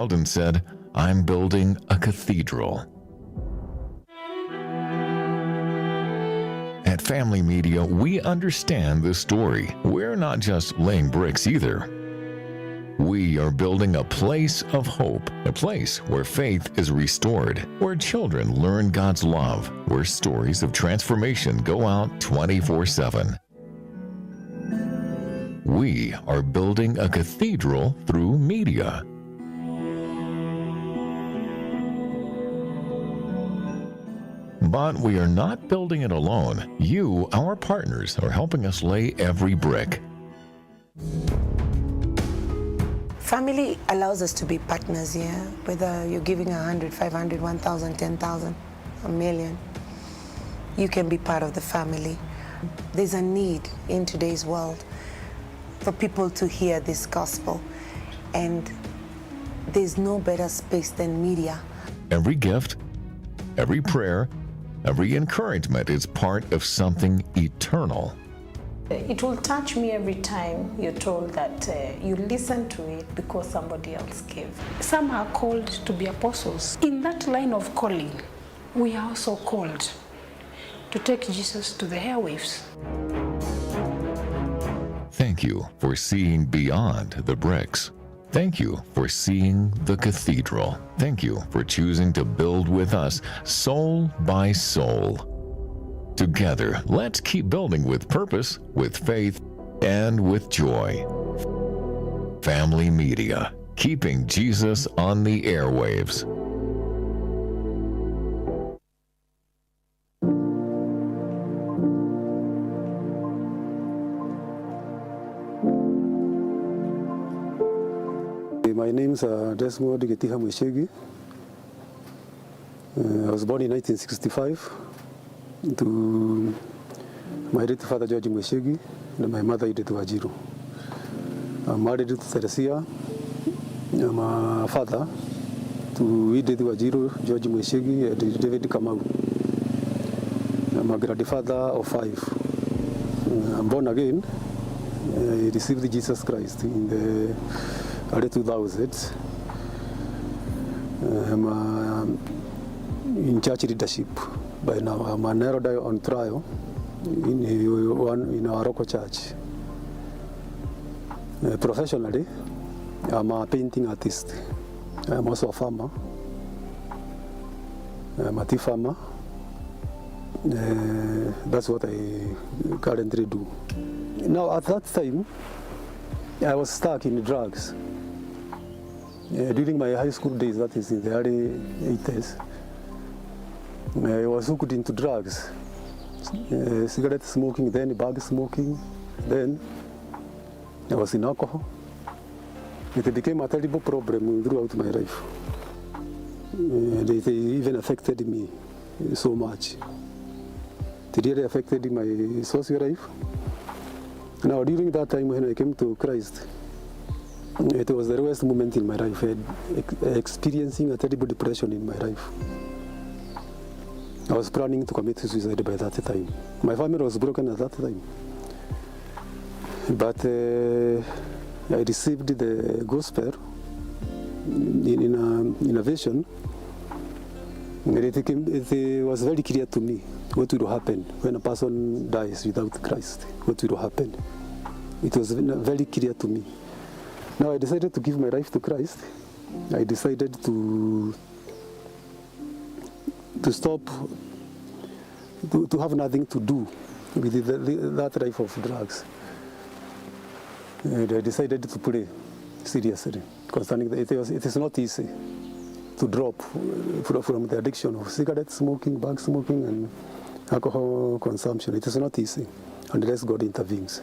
And said, "I'm building a cathedral." At Family Media, we understand this story. We're not just laying bricks either. We are building a place of hope, a place where faith is restored, where children learn God's love, where stories of transformation go out 24/7. We are building a cathedral through media. But we are not building it alone. You, our partners, are helping us lay every brick. Family allows us to be partners, yeah? Whether you're giving 100, 500, 1,000, 10,000, a million, you can be part of the family. There's a need in today's world for people to hear this gospel, and there's no better space than media. Every gift, every prayer, every encouragement is part of something eternal. It will touch me every time you're told that you listen to it because somebody else gave. Some are called to be apostles. In that line of calling, we are also called to take Jesus to the airwaves. Thank you for seeing beyond the bricks. Thank you for seeing the cathedral. Thank you for choosing to build with us, soul by soul. Together, let's keep building with purpose, with faith, and with joy. Family Media, keeping Jesus on the airwaves. My name is Desha Mashi. I was born in 1965 to my late father George Mweshegi and my mother Edith Wajiru. I'm married to Teresia. I'm a father to Edith Wajiru, George Mweshegi, and David Kamau. I'm a grandfather of 5. I'm born again. I received Jesus Christ in the early 2000s. I'm in church leadership by now. I'm an elder on trial in our local church. Professionally, I'm a painting artist. I'm also a farmer. I'm a tea farmer. That's what I currently do. Now, at that time, I was stuck in drugs. During my high school days, that is in the early 80s, I was hooked into drugs. Cigarette smoking, then bag smoking, then I was in alcohol. It became a terrible problem throughout my life. And it even affected me so much. It really affected my social life. Now, during that time when I came to Christ, it was the lowest moment in my life. Experiencing a terrible depression in my life. I was planning to commit suicide by that time. My family was broken at that time. But I received the gospel in a vision. And it was very clear to me what will happen when a person dies without Christ. What will happen? It was very clear to me. Now I decided to give my life to Christ. I decided to stop, to have nothing to do with that life of drugs. And I decided to pray seriously concerning that. It is not easy to drop from the addiction of cigarette smoking, bag smoking, and alcohol consumption. It is not easy unless God intervenes.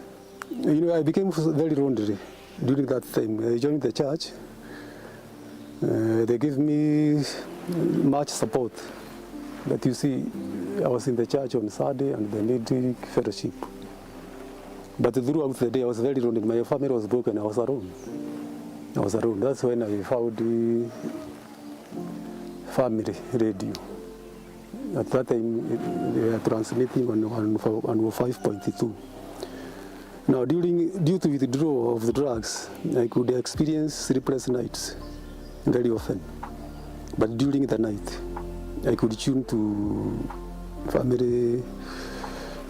You know, I became very lonely during that time. I joined the church. They gave me much support. But you see, I was in the church on Saturday and the midweek fellowship. But throughout the day, I was very lonely. My family was broken. I was alone. That's when I found the family radio. At that time, they were transmitting on 5.2. Now, due to withdrawal of the drugs, I could experience sleepless nights. very often. But during the night, I could tune to family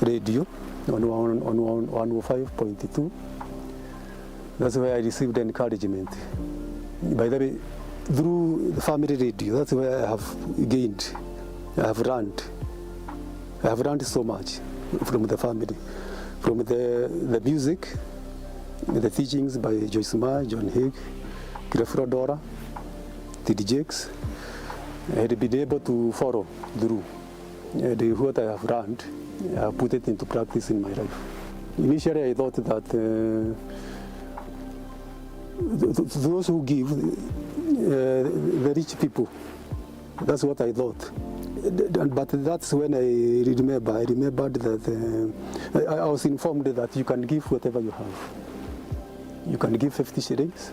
radio on 105.2. That's where I received encouragement. By the way, through the family radio, that's where I have gained, I have learned so much from the family, from the music, the teachings by Joyce Ma, John Higg, Creflo Dora, T.D. Jakes. I had been able to follow through what I have learned. I have put it into practice in my life. Initially, I thought that those who give, the rich people, that's what I thought. But that's when I remembered that I was informed that you can give whatever you have. You can give 50 shillings,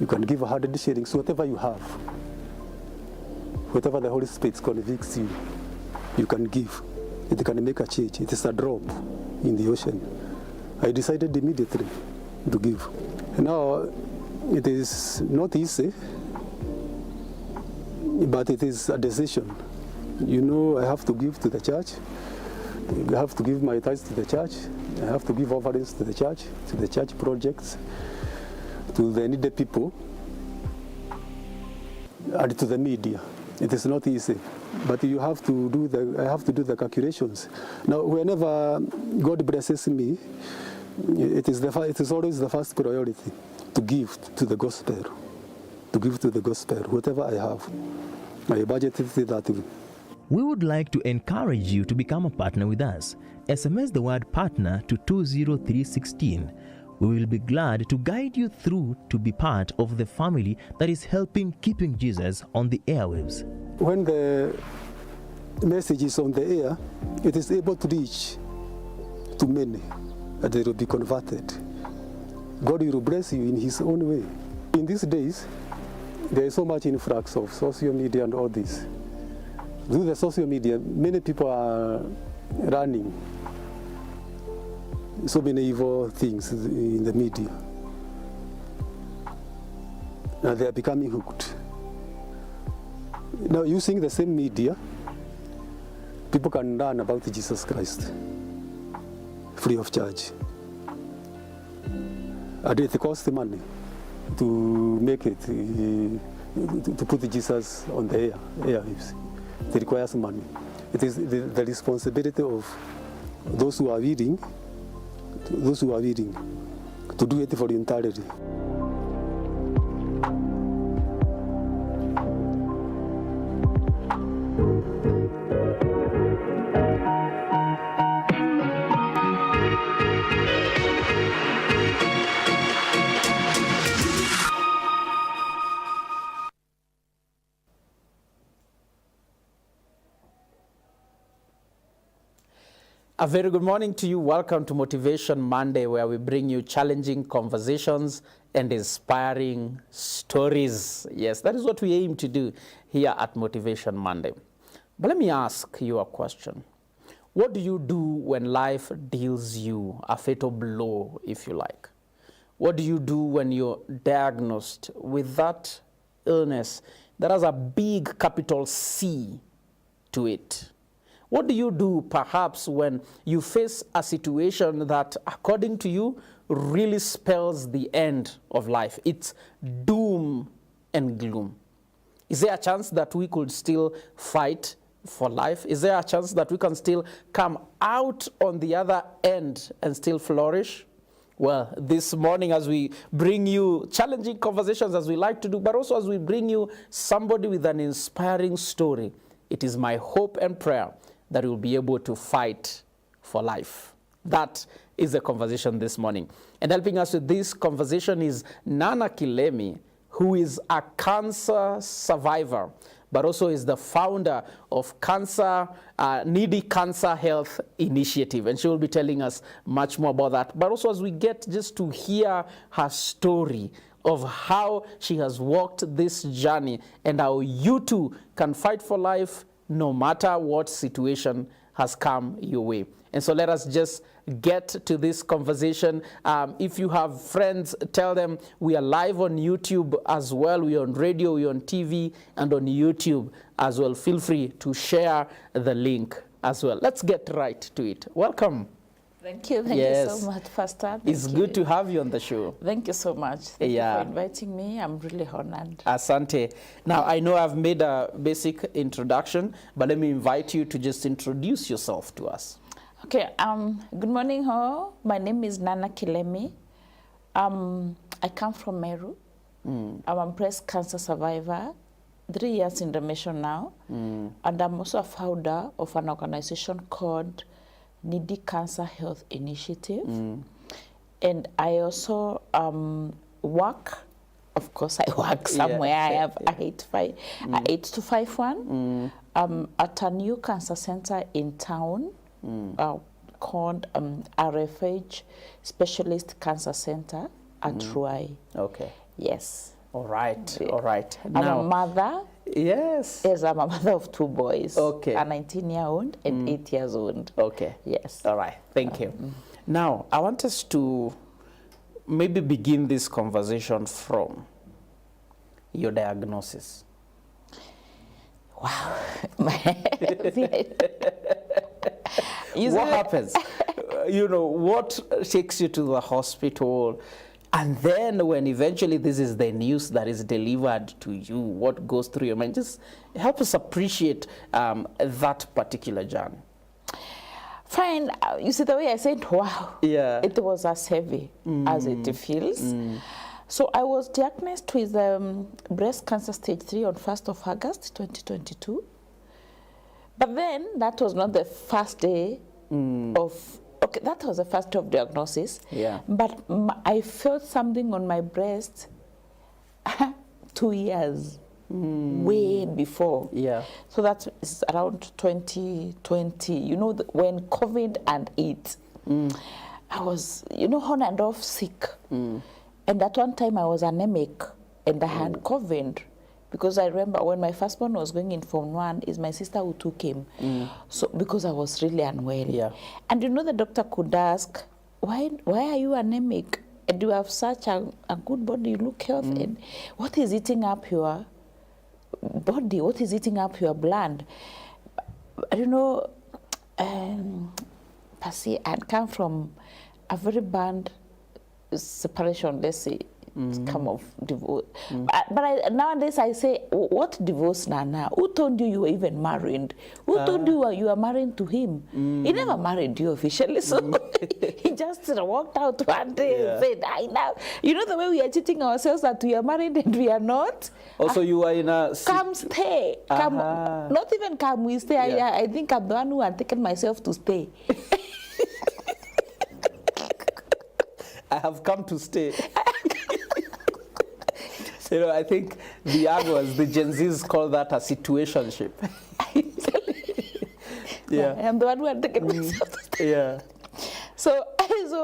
you can give 100 shillings, whatever you have. Whatever the Holy Spirit convicts you, you can give. It can make a change. It is a drop in the ocean. I decided immediately to give. Now, it is not easy, but it is a decision. You know, I have to give to the church. I have to give my tithes to the church. I have to give offerings to the church projects, to the needy people, and to the media. It is not easy, but you have to do I have to do the calculations. Now, whenever God blesses me, it is always the first priority to give to the gospel, whatever I have. I budgeted that way. We would like to encourage you to become a partner with us. SMS the word partner to 20316. We will be glad to guide you through to be part of the family that is helping keeping Jesus on the airwaves. When the message is on the air, it is able to reach to many, and they will be converted. God will bless you in His own way. In these days, there is so much influx of social media and all this. Through the social media, many people are running so many evil things in the media. Now they are becoming hooked. Now, using the same media, people can learn about Jesus Christ free of charge. And it costs money to make it, to put Jesus on the airwaves. It requires money. It is the responsibility of those who are willing to do it voluntarily. A very good morning to you. Welcome to Motivation Monday, where we bring you challenging conversations and inspiring stories. Yes, that is what we aim to do here at Motivation Monday. But let me ask you a question. What do you do when life deals you a fatal blow, if you like? What do you do when you're diagnosed with that illness that has a big capital C to it? What do you do perhaps when you face a situation that, according to you, really spells the end of life? It's doom and gloom. Is there a chance that we could still fight for life? Is there a chance that we can still come out on the other end and still flourish? Well, this morning, as we bring you challenging conversations, as we like to do, but also as we bring you somebody with an inspiring story, it is my hope and prayer that we'll be able to fight for life. That is the conversation this morning. And helping us with this conversation is Nana Kilmi, who is a cancer survivor, but also is the founder of Needy Cancer Health Initiative. And she will be telling us much more about that. But also as we get just to hear her story of how she has walked this journey and how you too can fight for life no matter what situation has come your way. And so let us just get to this conversation. If you have friends, tell them we are live on YouTube as well. We're on radio, we're on TV, and on YouTube as well. Feel free to share the link as well. Let's get right to it. Welcome. Thank you. Thank you so much, Pastor. It's good to have you on the show. Thank you so much. Thank you for inviting me. I'm really honored. Asante. Now, I know I've made a basic introduction, but let me invite you to just introduce yourself to us. Okay. Good morning, all. My name is Nana Kilmi. I come from Meru. I'm a breast cancer survivor. 3 years in remission now. And I'm also a founder of an organization called Needy Cancer Health Initiative. And I also work, of course I work somewhere. I have a 8 to 5 one at a new cancer center in town called RFH Specialist Cancer Center at Ruai. Okay. Yes. All right. All right. I'm a mother. Yes. Yes, I'm a mother of 2 boys. Okay. A 19-year-old and 8 years old. Okay. Yes. All right. Thank you. Now, I want us to maybe begin this conversation from your diagnosis. Wow. What happens? You know, what takes you to the hospital? And then when eventually this is the news that is delivered to you, what goes through your mind? Just help us appreciate that particular journey. Fine. You see, the way I said, wow, it was as heavy as it feels. So I was diagnosed with breast cancer stage 3 on 1st of August, 2022. But then that was not the first day of... Okay, that was the first day of diagnosis. Yeah. But I felt something on my breast 2 years, way before. Yeah. So that's around 2020. You know, when COVID and it, I was, you know, on and off sick. And at one time I was anemic and I had COVID. Because I remember when my firstborn was going in Form 1, is my sister who took him. So because I was really unwell. Yeah. And you know, the doctor could ask, why are you anemic? And you have such a good body, you look healthy. And what is eating up your body? What is eating up your blood? You know, Percy, I'd come from a very bad separation, let's say. Come of divorce. But nowadays I say, what divorce now? Who told you were even married? Who told you were married to him? He never married you officially, so he just walked out one day and said, I know. You know the way we are cheating ourselves that we are married and we are not? Also, you are in a... Come stay. Come, not even come, we stay. I think I'm the one who had taken myself to stay. I have come to stay. You know, I think the young ones, the Gen Zs call that a situationship. Yeah. I'm the one who had taken myself to stay. Yeah. So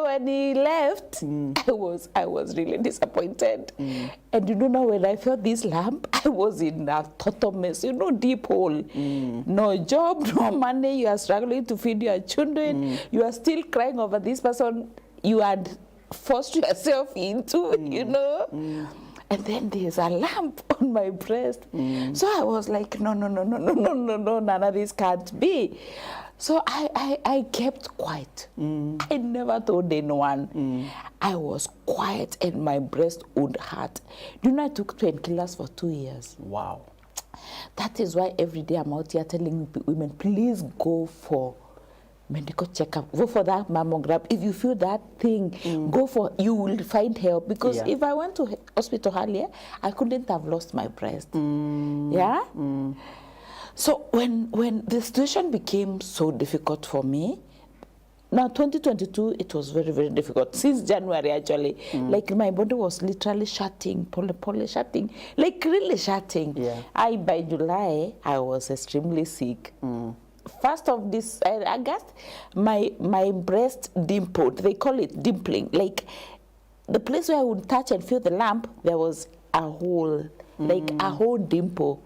when he left, I was really disappointed. And you know, now when I felt this lump, I was in a total mess, you know, deep hole. No job, no money, you are struggling to feed your children, you are still crying over this person you had forced yourself into, you know. And then there's a lump on my breast. So I was like, no, none of this can't be. So I kept quiet. I never told anyone. I was quiet and my breast would hurt. You know, I took painkillers for 2 years. Wow. That is why every day I'm out here telling women, please go for medical checkup, go for that mammogram. If you feel that thing, go for, you will find help. Because if I went to hospital earlier, I couldn't have lost my breast. Yeah? So when the situation became so difficult for me, now 2022, it was very, very difficult. Since January, actually, like my body was literally shutting, shutting, like really shutting. Yeah. By July, I was extremely sick. First of this August, my breast dimpled. They call it dimpling. Like the place where I would touch and feel the lump, there was a hole, like a whole dimple.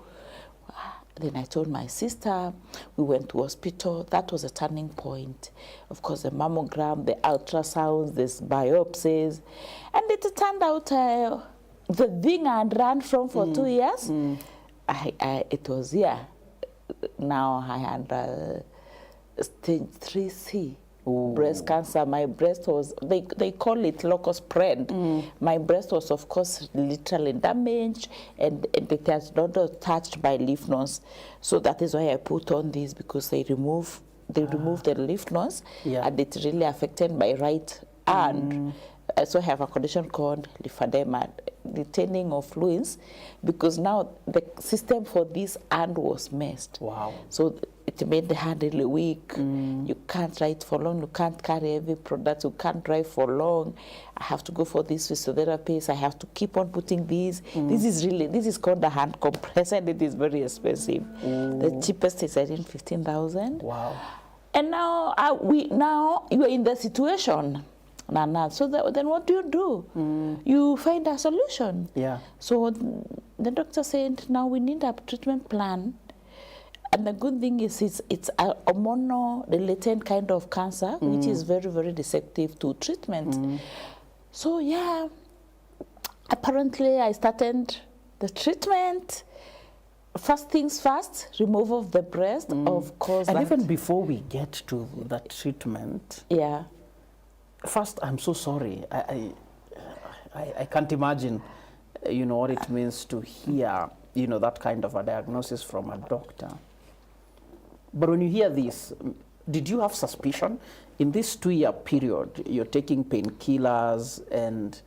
Then I told my sister, we went to hospital. That was a turning point. Of course, the mammogram, the ultrasounds, this biopsies. And it turned out the thing I had run from for 2 years, it was here. Now I had stage 3C. Breast cancer. My breast was, they call it locus spread. My breast was, of course, literally damaged, and it has not touched by lymph nodes. So that is why I put on this, because they removed the lymph nodes, and it really affected my right hand. So I have a condition called lymphedema, retaining of fluids, because now the system for this hand was messed. Wow. So it made the hand really weak. You can't write for long, you can't carry heavy products, you can't drive for long. I have to go for this physiotherapist, I have to keep on putting these. This is called a hand compressor, and it is very expensive. The cheapest is I think 15,000. Wow. And now you are in the situation. So then what do? You find a solution. Yeah. So the doctor said, now we need a treatment plan. And the good thing is it's a hormonal-related kind of cancer, which is very, very deceptive to treatment. So yeah, apparently I started the treatment. First things first, removal of the breast, of course. And even before we get to that treatment, yeah. First, I'm so sorry. I can't imagine, what it means to hear, that kind of a diagnosis from a doctor. But when you hear this, did you have suspicion? In this 2-year period, you're taking painkillers and,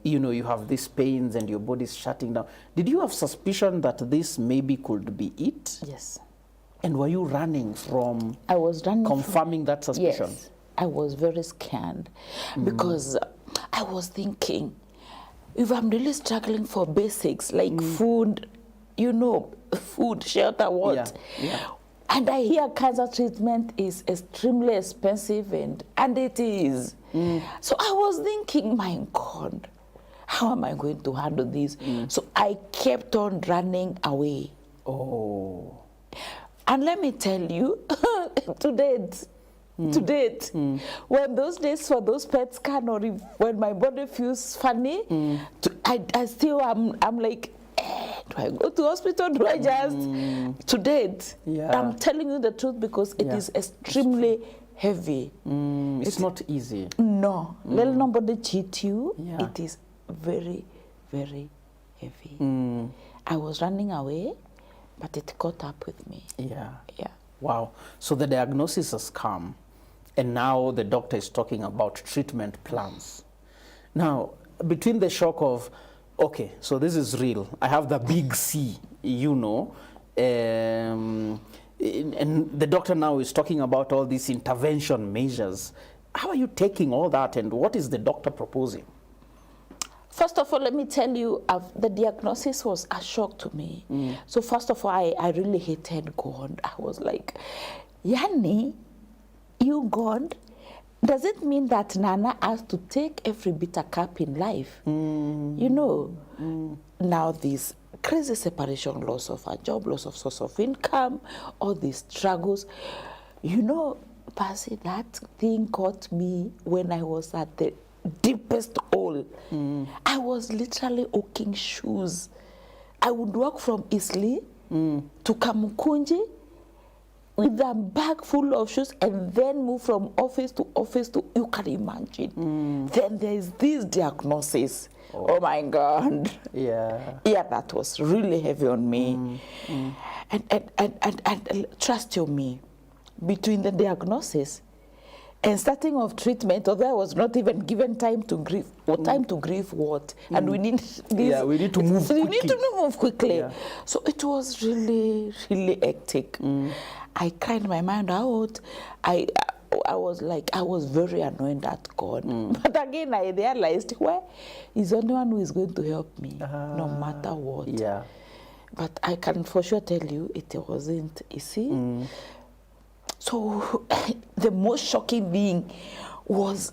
you have these pains and your body's shutting down. Did you have suspicion that this maybe could be it? Yes. And were you running from I was running confirming that suspicion? Yes. I was very scared because I was thinking, if I'm really struggling for basics like food, food, shelter, what? Yeah. And I hear cancer treatment is extremely expensive, and it is. So I was thinking, my God, how am I going to handle this? So I kept on running away. Oh. And let me tell you, to date, when those days for those PET scan, or when my body feels funny, I still I'm like, do I go to hospital? Do I just to date? Yeah. I'm telling you the truth, because it is extremely heavy. It's not easy. No, let nobody cheat you. Yeah. It is very, very heavy. I was running away, but it caught up with me. Yeah. Yeah. Wow. So the diagnosis has come, and now the doctor is talking about treatment plans. Now, between the shock of, okay, so this is real, I have the big C, and the doctor now is talking about all these intervention measures. How are you taking all that, and what is the doctor proposing? First of all, let me tell you, the diagnosis was a shock to me. So first of all, I really hated God. I was like, Yani, you God, does it mean that Nana has to take every bitter cup in life? Now this crazy separation, loss of a job, loss of source of income, all these struggles. Percy, that thing caught me when I was at the deepest hole. I was literally hooking shoes. I would walk from Isli to Kamukunji with a bag full of shoes, and then move from office to, you can imagine. Then there's this diagnosis. Oh my God. Yeah. Yeah, that was really heavy on me. And trust you me, between the diagnosis and starting of treatment, although I was not even given time to grieve. Or time to grieve what? And we need this. Yeah, we need to move quickly. We need to move quickly. Yeah. So it was really, really hectic. I cried my mind out. I was very annoyed at God. But again, I realized, he's the only one who is going to help me, no matter what. Yeah. But I can for sure tell you, it wasn't easy. So the most shocking thing was,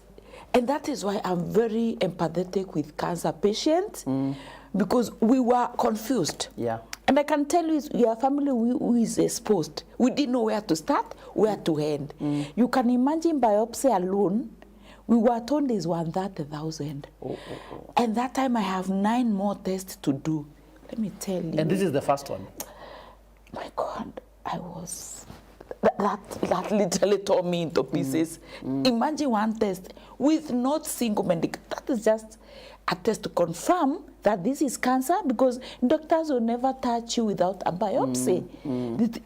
and that is why I'm very empathetic with cancer patients, because we were confused. Yeah. And I can tell you, your family who is exposed, we didn't know where to start, where to end. You can imagine biopsy alone, we were told is 130,000. And that time I have 9 more tests to do. Let me tell you. And this is the first one? My God, I was... That literally tore me into pieces. Imagine one test with not single medical. That is just a test to confirm that this is cancer, because doctors will never touch you without a biopsy.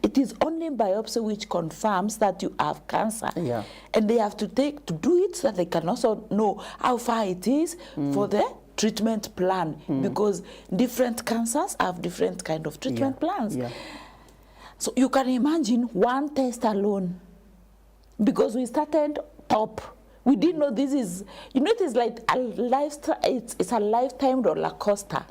It is only biopsy which confirms that you have cancer. Yeah. And they have to do it so that they can also know how far it is for the treatment plan, because different cancers have different kind of treatment plans. Yeah. So you can imagine one test alone, because we started top. We didn't know this is, you know, it is like a lifestyle, it's a lifetime roller coaster.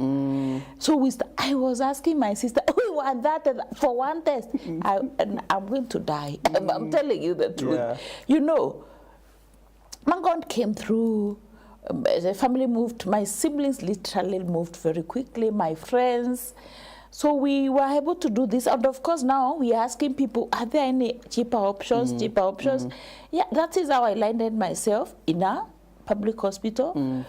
So I was asking my sister, we want that for one test. And I'm going to die. I'm telling you the truth. Yeah. You know, my God came through. The family moved, my siblings literally moved very quickly, my friends. So we were able to do this, and of course now we are asking people, are there any cheaper options, Yeah, that is how I landed myself in a public hospital.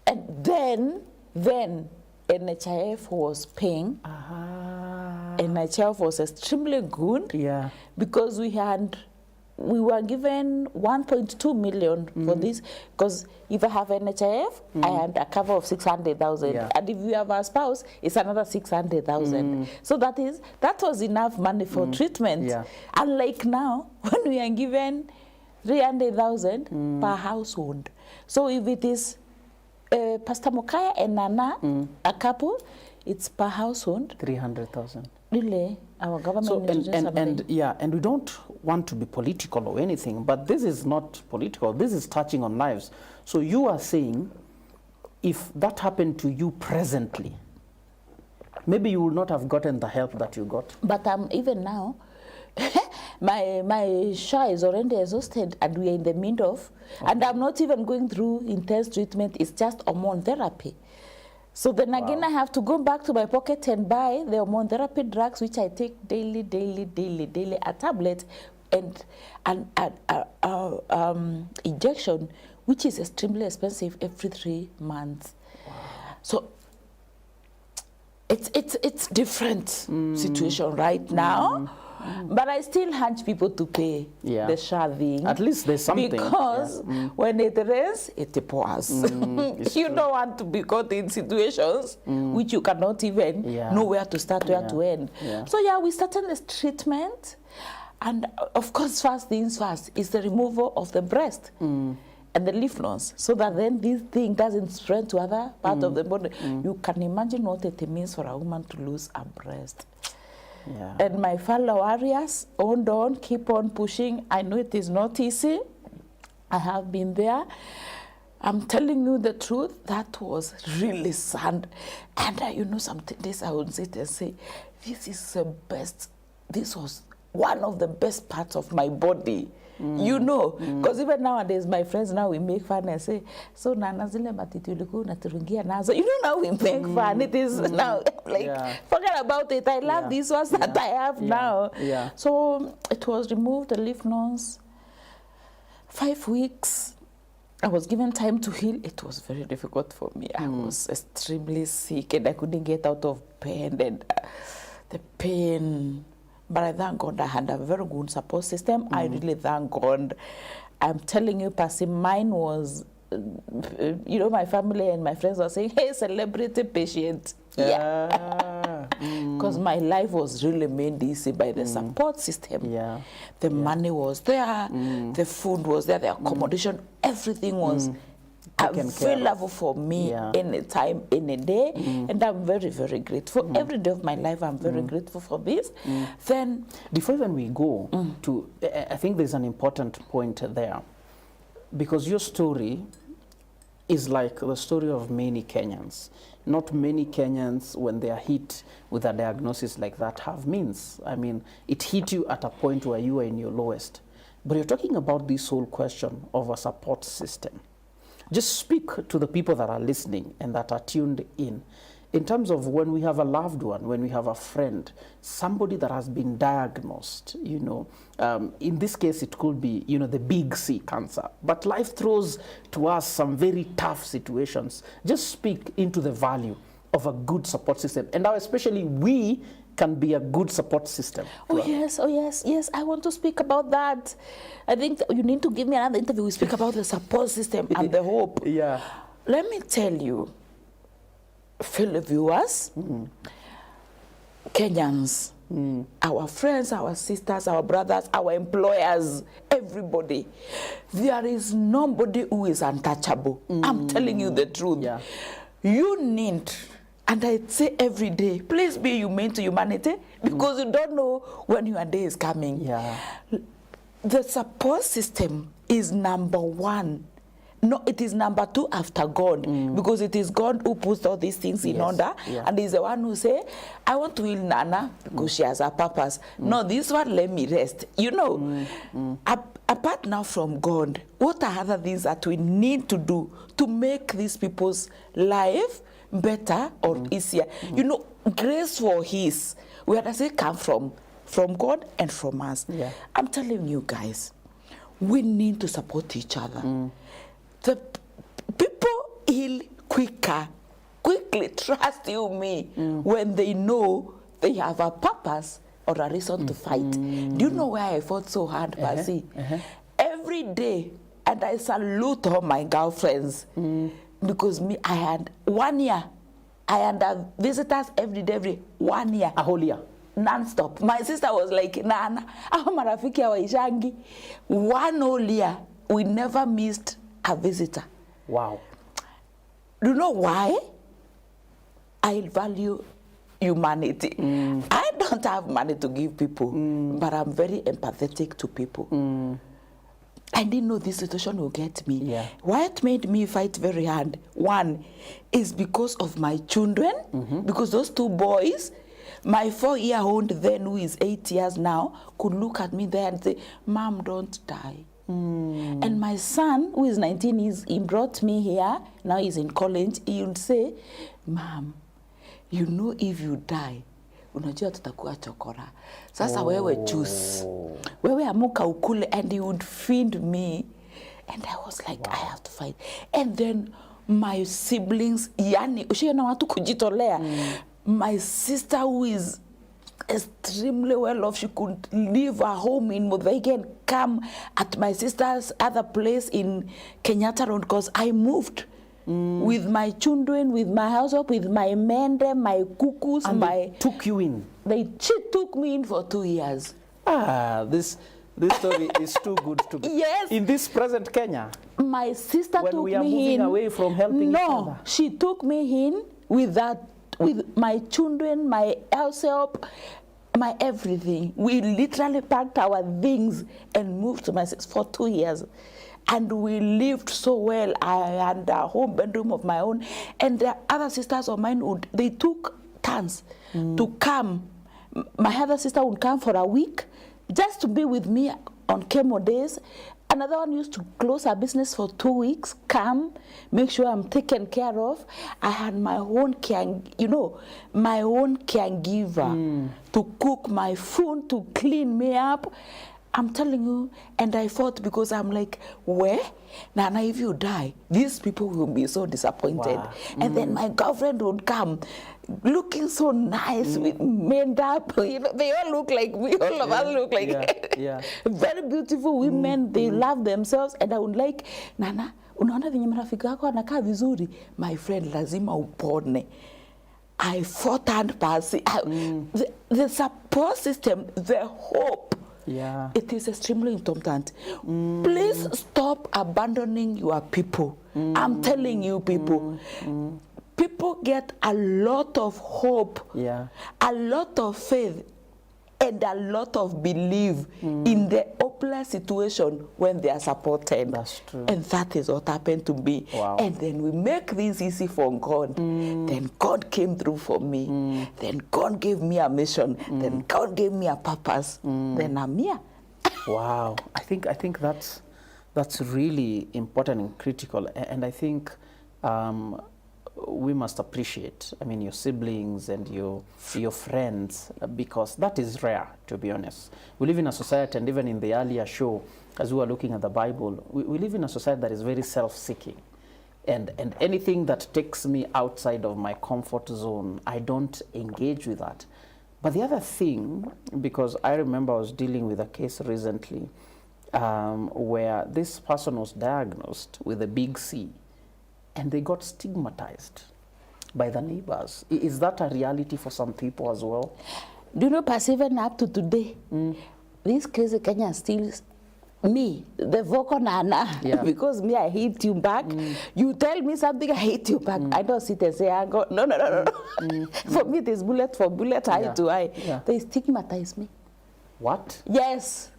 And then NHIF was paying. NHIF was extremely good, because we were given 1.2 million for this, because if I have NHIF, I had a cover of 600,000, and if you have a spouse, it's another 600,000. So that was enough money for treatment. Unlike now, when we are given 300,000 per household. So if it is Pastor Mokaya and Nana, a couple, it's per household 300,000. Really, our government. So, and we don't want to be political or anything, but this is not political. This is touching on lives. So you are saying, if that happened to you presently, maybe you would not have gotten the help that you got. But even now, my SHA is already exhausted, and we are in the middle of, and I'm not even going through intense treatment. It's just hormone therapy. So then again, I have to go back to my pocket and buy the hormone therapy drugs, which I take daily, a tablet, and an injection, which is extremely expensive, every 3 months. So it's different situation right now. But I still urge people to pay the SHA thing. At least there's something. Because when it rains, it pours. You don't want to be caught in situations which you cannot even know where to start, where to end. So we started this treatment. And of course, first things first is the removal of the breast and the lymph nodes, so that then this thing doesn't spread to other parts of the body. You can imagine what it means for a woman to lose a breast. And my fellow warriors, on, keep on pushing. I know it is not easy. I have been there. I'm telling you the truth, that was really sad. And you know something, this I would sit and say, this is the best, this was one of the best parts of my body. You know, because even nowadays, my friends now, we make fun and say, so Nana zile matiti uliku naturungia nazo. You know, now we make fun. It is now, like, forget about it. I love these ones that I have now. So it was removed, the lymph nodes. 5 weeks. I was given time to heal. It was very difficult for me. I was extremely sick, and I couldn't get out of bed, and the pain. But I thank God I had a very good support system. I really thank God. I'm telling you, Pastor, mine was, you know, my family and my friends were saying, hey, celebrity patient. Because my life was really made easy by the support system. The money was there, the food was there, the accommodation, everything was available for me anytime, any day. And I'm very, very grateful. Every day of my life, I'm very grateful for this. Then, before when we go to, I think there's an important point there, because your story is like the story of many Kenyans. Not many Kenyans, when they are hit with a diagnosis like that, have means. I mean, it hit you at a point where you were in your lowest. But you're talking about this whole question of a support system. Just speak to the people that are listening and that are tuned in. in terms of when we have a loved one, when we have a friend, somebody that has been diagnosed, you know, in this case it could be, you know, the big C, cancer, but life throws to us some very tough situations. Just speak into the value of a good support system, and how especially we can be a good support system. Oh yes, oh yes, yes, I want to speak about that. I think that you need to give me another interview. We speak about the support system and the hope. Yeah. Let me tell you, fellow viewers, Kenyans, our friends, our sisters, our brothers, our employers, everybody, there is nobody who is untouchable. I'm telling you the truth. Yeah. You need, and I say every day, please be humane to humanity, because you don't know when your day is coming. Yeah. The support system is number one. No, it is number two after God, because it is God who puts all these things in order, and he's the one who say, I want to heal Nana because she has a purpose. No, this one, let me rest. You know, apart now from God, what are other things that we need to do to make these people's life better or easier? You know, grace for his, where does it come from? From God and from us. Yeah. I'm telling you guys, we need to support each other. The people heal quickly, trust you me, when they know they have a purpose or a reason to fight. Do you know why I fought so hard, Basi? Every day, and I salute all my girlfriends, because me, I had 1 year, I had visitors every day, every 1 year. A whole year. Non-stop. My sister was like, Nana, our marafiki hawaishangi. 1 whole year, we never missed a visitor. Wow. Do you know why? I value humanity. I don't have money to give people, but I'm very empathetic to people. I didn't know this situation will get me. Yeah. What made me fight very hard, one, is because of my children, because those 2 boys, my 4-year-old then, who is 8 years now, could look at me there and say, Mom, don't die. And my son, who is 19, he brought me here, now he's in college, he would say, Mom, you know if you die, unajua tutakuwa chokora. Sasa wewe choose. Wewe amuka ukule, and he would feed me. And I was like, I have to fight. And then my siblings, yani, ushiona watu kujitolea. My sister, who is extremely well off, she could leave her home in Muthaiga and come at my sister's other place in Kenyatta Road, because I moved with my children, with my household, with my mende, my cuckoos, And they took you in. She took me in for 2 years. This story is too good to be. Yes. In this present Kenya. My sister when took we are me moving in. away from helping each other. No, she took me in with my children, my house help, my everything. We literally packed our things and moved to my sister for 2 years. And we lived so well. I had a home bedroom of my own. And the other sisters of mine, they took turns to come. My other sister would come for a week just to be with me on chemo days. Another one used to close her business for 2 weeks, come, make sure I'm taken care of. I had my own my own caregiver to cook my food, to clean me up. I'm telling you, and I fought because I'm like, where? Nana, if you die, these people will be so disappointed. Wow. And then my girlfriend would come, looking so nice, with made up. You know, they all look like all of us look like very beautiful women. They love themselves, and I would like, Nana, unaona venye marafiki wako anakaa vizuri, my friend, lazima upone. I fought and passed. The support system, the hope. Yeah. It is extremely important. Please stop abandoning your people. I'm telling you, people. People get a lot of hope, a lot of faith, and a lot of belief in the hopeless situation when they are supported. That's true. And that is what happened to me. Wow. And then we make this easy for God. Then God came through for me. Then God gave me a mission. Then God gave me a purpose. Then I'm here. Wow. I think that's really important and critical. And I think we must appreciate, I mean, your siblings and your friends, because that is rare, to be honest. We live in a society, and even in the earlier show, as we were looking at the Bible, we live in a society that is very self-seeking. And anything that takes me outside of my comfort zone, I don't engage with that. But the other thing, because I remember I was dealing with a case recently where this person was diagnosed with a big C, and they got stigmatized by the neighbors. Is that a reality for some people as well? Do you know, even up to today, this crazy Kenya still, me, the vocal nana, because me, I hate you back. You tell me something, I hate you back. I don't sit and say, I go, no. For me, it is bullet for bullet, eye to eye. They stigmatize me. What? Yes.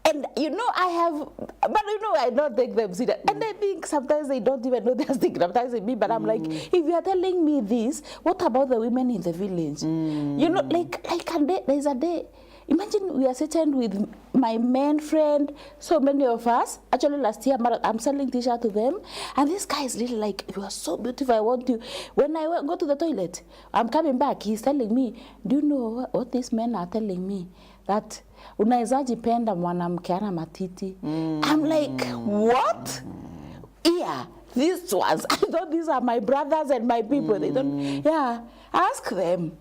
And you know, I don't take them serious. And I think sometimes they don't even know they're stigmatizing me. But I'm like, if you are telling me this, what about the women in the village? You know, like a day, there's a day. Imagine we are sitting with my main friend, so many of us. Actually, last year, I'm selling t-shirt to them. And this guy is really like, you are so beautiful, I want you. When I go to the toilet, I'm coming back, he's telling me, do you know what these men are telling me? That unaweza jipenda mwanamke ana matiti. I'm like, what? Yeah, these ones, I thought these are my brothers and my people. They don't, ask them.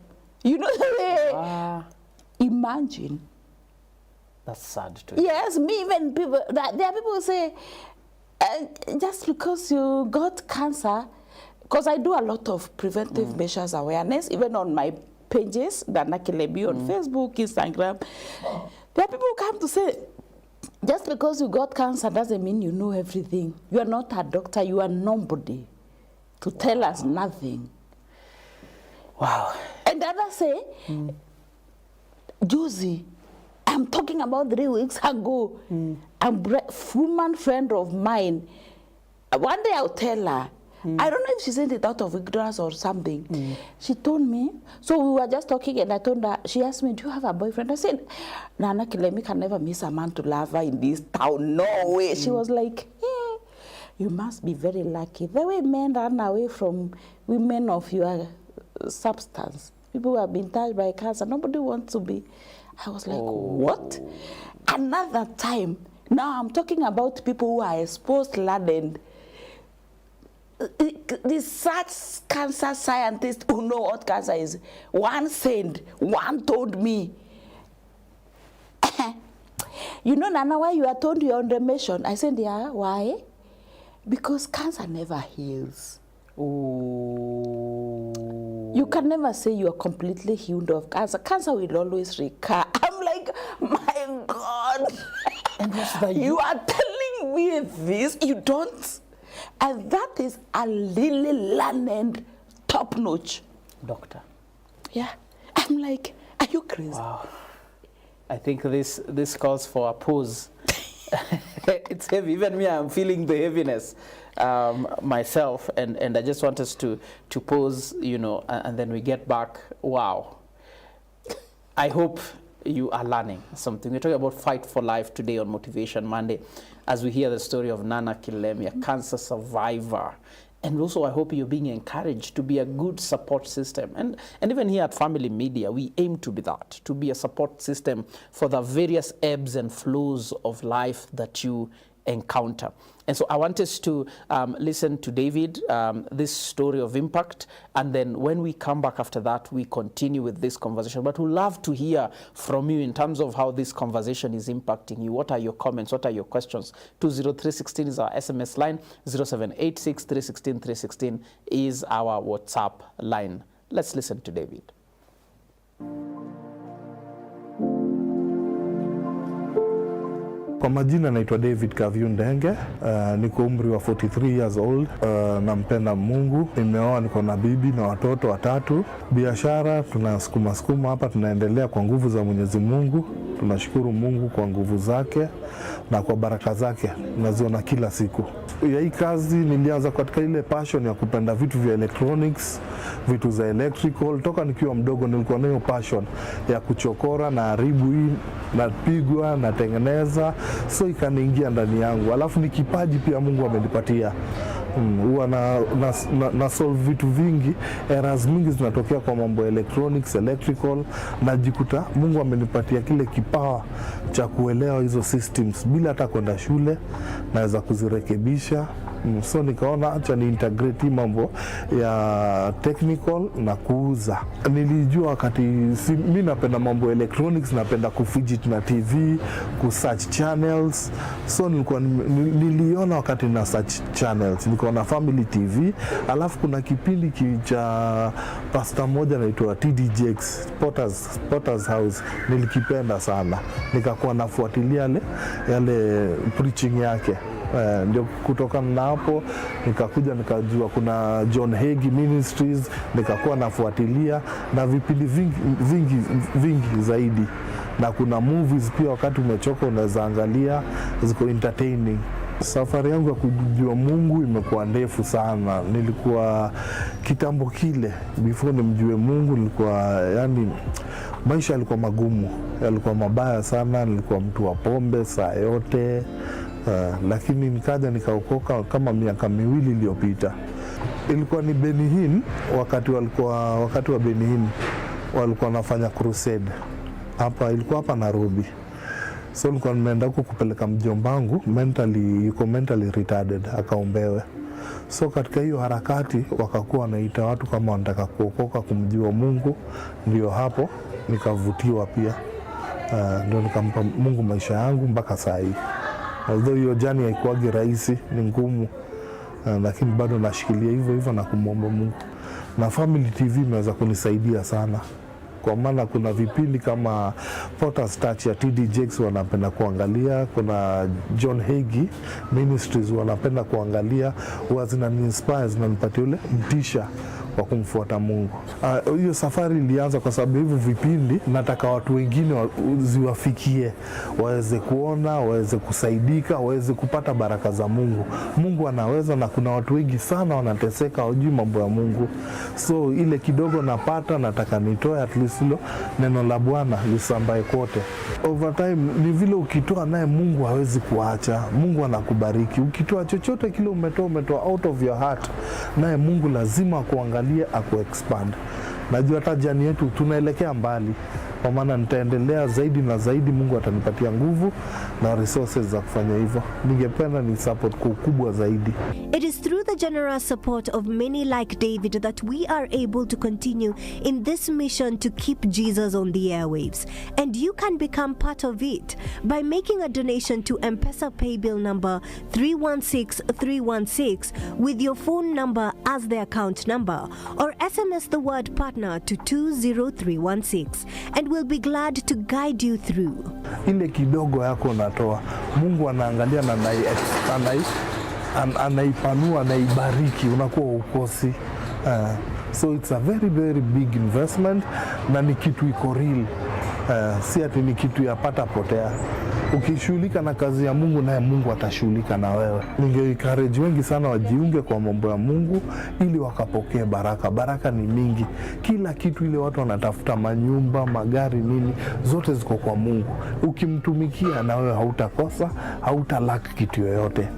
You know the way. Imagine. That's sad too. Yes, me, even people, there are people who say, just because you got cancer, because I do a lot of preventive measures awareness, even on my pages, Dana Kilmi on Facebook, Instagram. There are people who come to say, just because you got cancer doesn't mean you know everything. You are not a doctor, you are nobody to tell us nothing. Wow. And others say, Josie, I'm talking about 3 weeks ago. A woman friend of mine, one day I'll tell her, I don't know if she said it out of ignorance or something. She told me, so we were just talking and I told her, she asked me, do you have a boyfriend? I said, Nana Kilmi can never miss a man to love her in this town. No way. She was like, you must be very lucky. The way men run away from women of your substance. People who have been touched by cancer, nobody wants to be. I was like, what? Another time, now I'm talking about people who are exposed, laden. Research cancer scientists who know what cancer is. One said, one told me, you know, Nana, why you are told you're on remission? I said, yeah, why? Because cancer never heals. You can never say you are completely healed of cancer. Cancer will always recur. I'm like, my God. And you are telling me this, you don't? And that is a really learned, top-notch doctor. Yeah. I'm like, are you crazy? Wow. I think this calls for a pause. It's heavy. Even me, I'm feeling the heaviness myself. And I just want us to pause, you know, and then we get back. Wow. I hope you are learning something. We're talking about Fight for Life today on Motivation Monday, as we hear the story of Nana Kilmi, a cancer survivor. And also, I hope you're being encouraged to be a good support system. And even here at Family Media, we aim to be that, to be a support system for the various ebbs and flows of life that you encounter. And so I want us to listen to David, this story of impact, and then when we come back after that, we continue with this conversation. But we'd love to hear from you in terms of how this conversation is impacting you. What are your comments? What are your questions? 20316 is our SMS line. 0786 316 316 is our WhatsApp line. Let's listen to David. Kwa majina naitwa David Kaviundenge, niko umri wa 43 years old, nampenda Mungu, nimeoa, niko na bibi na watoto 3. Biashara tunasukuma hapa, tunaendelea kwa nguvu za Mwenyezi Mungu. Tunashukuru Mungu kwa nguvu zake na kwa baraka zake tunaziona kila siku. Ya hii kazi nilianza katika ile passion ya kupenda vitu vya electronics, vitu za electrical. Toka nikiwa mdogo nilikuwa nayo passion ya kuchokora na haribu hii, napigwa, natengeneza, so ikaniingia ndani yangu. Alafu ni kipaji pia Mungu amenipatia. Huwa na solve vitu vingi, errors mingi zinatokea kwa mambo electronics, electrical. Najikuta Mungu amenipatia kile kipawa cha kuelewa hizo systems bila hata kwenda shule, naweza kuzirekebisha. So nikaona acha ni integrate mambo ya technical na kuuza. Nilijua wakati mimi napenda mambo electronics, napenda kufidget na TV, kusearch channels. So niliona wakati na search channels, nikaona Family TV, alafu kuna kipindi cha pastor mmoja anaitwa TDJX, Potter's House, nilikipenda sana. Nikakuwa nafuatilia yale preaching yake. Ndio kutokana na hapo nikakuja nikajua kuna John Hagee Ministries, nikakuwa nafuatilia na vipindi vingi zaidi, na kuna movies pia wakati umechoka unaweza angalia, ziko entertaining. Safari yangu ya kujua Mungu imekuwa ndefu sana. Nilikuwa kitambo kile, before nimjue Mungu, nilikuwa maisha yalikuwa magumu, yalikuwa mabaya sana. Nilikuwa mtu wa pombe saa yote. Lakini nikaja nikaokoka kama miaka 2 iliyopita. Ilikuwa ni Benihin, wakati wa Benihin walikuwa wanafanya crusade ilikuwa hapa Nairobi. So nilikuwa nimeenda huko kupeleka mjombangu yuko mentally retarded, akaombewe. So katika hiyo harakati wakakuwa wanaita watu kama wanataka kuokoka kumjua Mungu, ndio hapo nikavutiwa pia. Ndio nikampa Mungu maisha yangu mpaka saa hii. Although hiyo jani haikuwagi rahisi, ni ngumu, lakini bado nashikilia hivyo na kumwomba Mungu. Na Family TV imeweza kunisaidia sana, kwa maana kuna vipindi kama Potter's Touch ya TDJX wanapenda kuangalia, kuna John Hagee Ministries wanapenda kuangalia, huwa zinani-inspire, zinanipatia ule mtisha wa kumfuata Mungu. Hiyo safari ilianza kwa sababu hivyo vipindi nataka watu wengine ziwafikie, waweze kuona, waweze kusaidika, waweze kupata baraka za Mungu. Mungu anaweza, na kuna watu wengi sana wanateseka, hawajui mambo ya Mungu. So ile kidogo napata, nataka nitoe at least hilo neno la Bwana lisambae kote. Over time ni vile ukitoa naye Mungu hawezi kuacha. Mungu anakubariki. Ukitoa chochote kile umetoa out of your heart, naye Mungu lazima kuangalia aku-expand. Najua hata jani yetu tunaelekea mbali, kwa maana nitaendelea zaidi na zaidi. Mungu atanipatia nguvu na resources za kufanya hivyo. Ningependa ni support kubwa zaidi. It is through the generous support of many like David that we are able to continue in this mission to keep Jesus on the airwaves. And you can become part of it by making a donation to M-Pesa paybill number 316316 with your phone number as the account number, or SMS the word partner to 20316, and we'll be glad to guide you through. Ile kidogo yako natoa, Mungu anaangalia na anaipanua, anaibariki, unakuwa ukosi. So it's a very very big investment, na ni kitu iko real. Si ati ni kitu ya pata potea. Ukishughulika na kazi ya Mungu, naye Mungu atashughulika na wewe. Ninge-encourage wengi sana wajiunge kwa mambo ya Mungu ili wakapokee baraka. Baraka ni mingi. Kila kitu ile watu wanatafuta, manyumba, magari, nini, zote ziko kwa Mungu. Ukimtumikia na wewe hautakosa, hautalack kitu yoyote.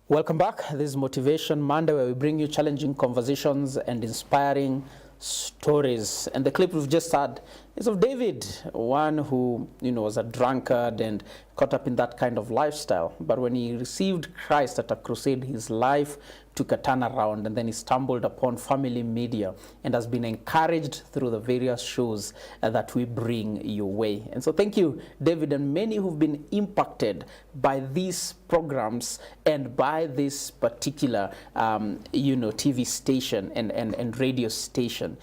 Welcome back. This is Motivation Monday, where we bring you challenging conversations and inspiring stories. And the clip we've just heard is of David, one who, was a drunkard and caught up in that kind of lifestyle. But when he received Christ at a crusade, his life took a turnaround, and then he stumbled upon Family Media and has been encouraged through the various shows that we bring your way. And so thank you, David, and many who've been impacted by these programs and by this particular, TV station and radio station.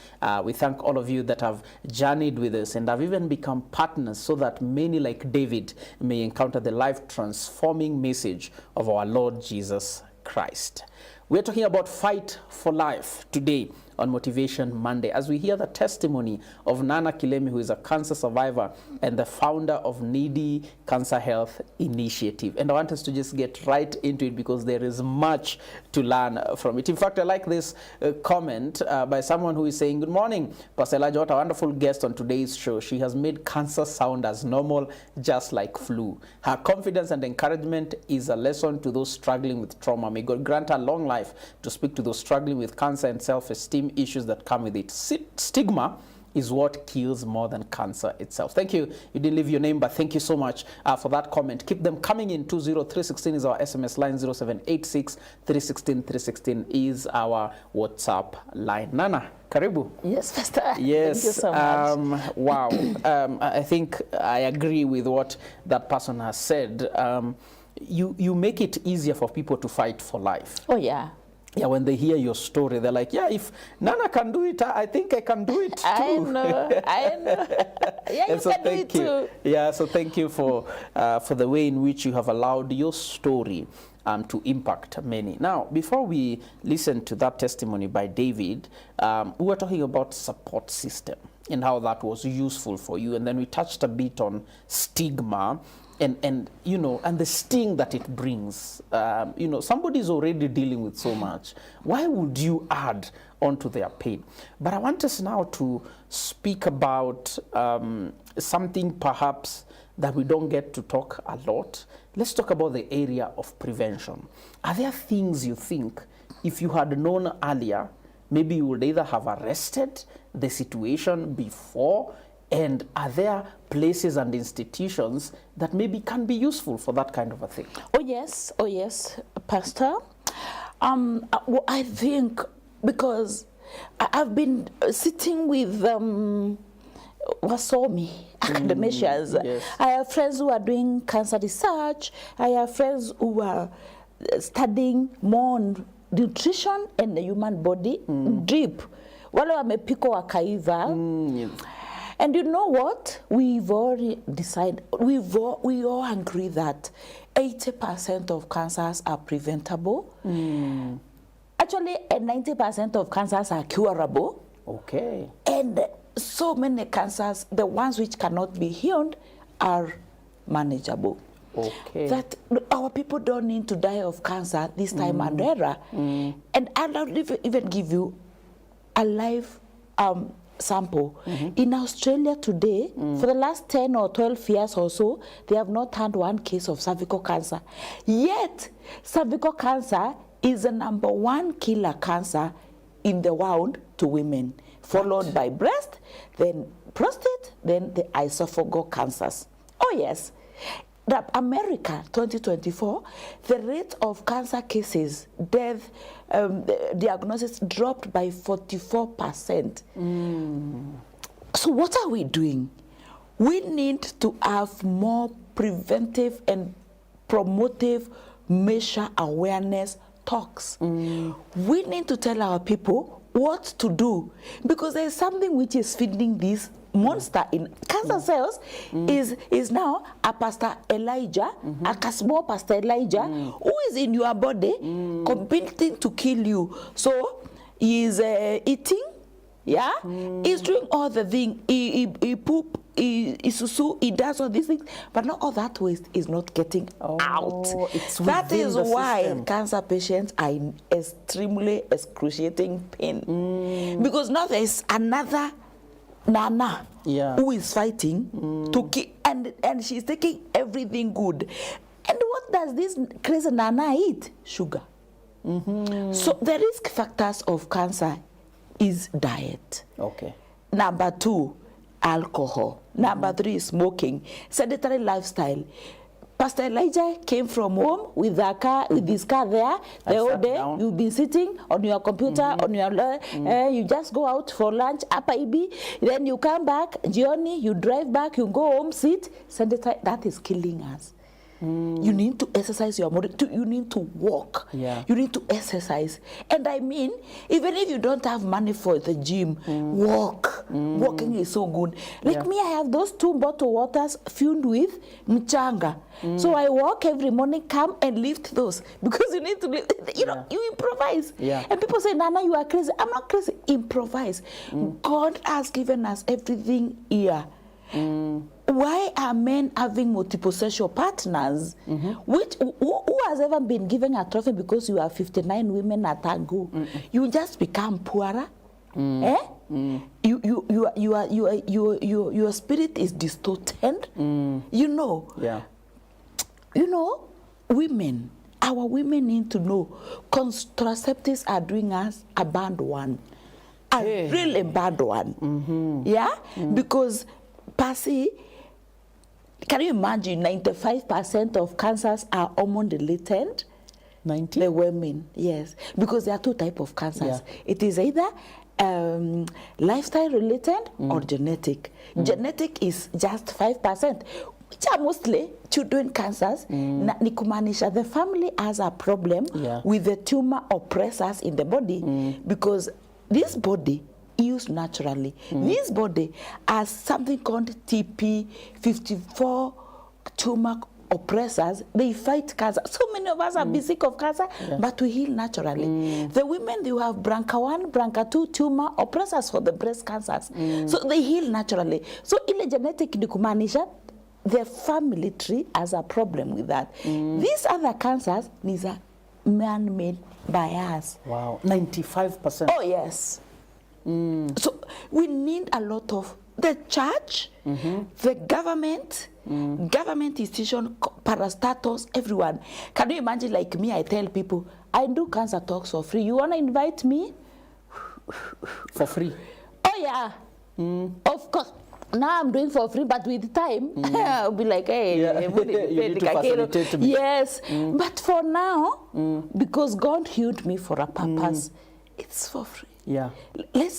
We thank all of you that have journeyed with us and have even become partners, so that many like David may encounter the life-transforming message of our Lord Jesus Christ. We're talking about fight for life today on Motivation Monday as we hear the testimony of Nana Kilmi, who is a cancer survivor and the founder of Needy Cancer Health Initiative. And I want us to just get right into it because there is much to learn from it. In fact, I like this comment by someone who is saying, "Good morning, Pastor Elijah, what a wonderful guest on today's show. She has made cancer sound as normal, just like flu. Her confidence and encouragement is a lesson to those struggling with trauma. May God grant her long life to speak to those struggling with cancer and self-esteem issues that come with it. Stigma is what kills more than cancer itself." Thank you. You didn't leave your name, but thank you so much for that comment. Keep them coming in. 20316 is our SMS line. 0786 316 316 is our WhatsApp line. Nana, karibu. Yes, Pastor. Yes. Thank you so much. Wow. I think I agree with what that person has said. You make it easier for people to fight for life. Oh, yeah. Yeah, when they hear your story, they're like, yeah, if Nana can do it, I think I can do it too. I know. Yeah, and you so can do it too. Yeah, so thank you for the way in which you have allowed your story to impact many. Now, before we listen to that testimony by David, we were talking about support system and how that was useful for you. And then we touched a bit on stigma and you know, and the sting that it brings. You know, somebody's already dealing with so much. Why would you add onto their pain? But I want us now to speak about something perhaps that we don't get to talk a lot. Let's talk about the area of prevention. Are there things you think, if you had known earlier, maybe you would either have arrested the situation before? And are there places and institutions that maybe can be useful for that kind of a thing? Oh yes, Pastor. I think because I've been sitting with Wasomi academicians. Yes. I have friends who are doing cancer research. I have friends who are studying more on nutrition and the human body, deep. Wale wamepiko wakaiva. Yes. And you know what? We've already decided, we all agree that 80% of cancers are preventable. Actually, 90% of cancers are curable. Okay. And so many cancers, the ones which cannot be healed, are manageable. Okay. That our people don't need to die of cancer this time and era. And I'll even give you a live sample. In Australia today, for the last 10 or 12 years or so, they have not had one case of cervical cancer. Yet, cervical cancer is the #1 killer cancer in the world to women, followed by breast, then prostate, then the esophageal cancers. Oh yes. America 2024, the rate of cancer cases, death, diagnosis dropped by 44%. So what are we doing? We need to have more preventive and promotive measure awareness talks. We need to tell our people what to do, because there is something which is feeding this monster in cancer cells. Is now a Pastor Elijah, a small Pastor Elijah, who is in your body competing to kill you. So he is eating, yeah, he's doing all the things, he poop, he susu, he does all these things, but not all that waste is not getting out. That is why cancer patients are in extremely excruciating pain, because now there is another Nana who is fighting to kill, and she's taking everything good. And what does this crazy Nana eat? Sugar. So the risk factors of cancer is diet. Okay. Number 2, alcohol. Number 3, smoking. Sedentary lifestyle. Pastor Elijah came from home with a car, with his car there. The whole day you've been sitting on your computer, on your you just go out for lunch, then you come back, Johnny, you drive back, you go home, sit. Sedentary, that is killing us. You need to exercise your body. You need to walk. Yeah. You need to exercise. And I mean, even if you don't have money for the gym, walk. Walking is so good. Like me, I have those 2 bottle waters filled with mchanga. So I walk every morning, come and lift those because you need to lift. You know, you improvise. Yeah. And people say, Nana, you are crazy. I'm not crazy. Improvise. God has given us everything here. Why are men having multiple sexual partners? Who has ever been given a trophy because you have 59 women at a go? You just become poorer. Eh? Your spirit is distorted. You know. Yeah. You know, women. Our women need to know contraceptives are doing us a bad one, a really bad one. Yeah, because Percy, can you imagine 95% of cancers are hormone related? 90? The women, yes, because there are 2 types of cancers. Yeah. It is either lifestyle related or genetic. Genetic is just 5%, which are mostly children cancers. Ni kumaanisha the family has a problem with the tumor oppressors in the body because this body used naturally. This body has something called TP54 tumor oppressors. They fight cancer. So many of us are sick of cancer, but we heal naturally. The women, they have BRCA1, BRCA2 tumor oppressors for the breast cancers. So they heal naturally. So ile genetic ni kumaanisha the family tree has a problem with that. These other cancers is a man-made by us. Wow, 95%. Oh yes. So we need a lot of the church, the government, government institution, parastatals, everyone. Can you imagine, like me, I tell people, I do cancer talks for free. You want to invite me? For free? Oh yeah, of course. Now I'm doing for free, but with time, I'll be like, hey, you need to facilitate me. Yes, but for now, because God healed me for a purpose, it's for free. Yeah. And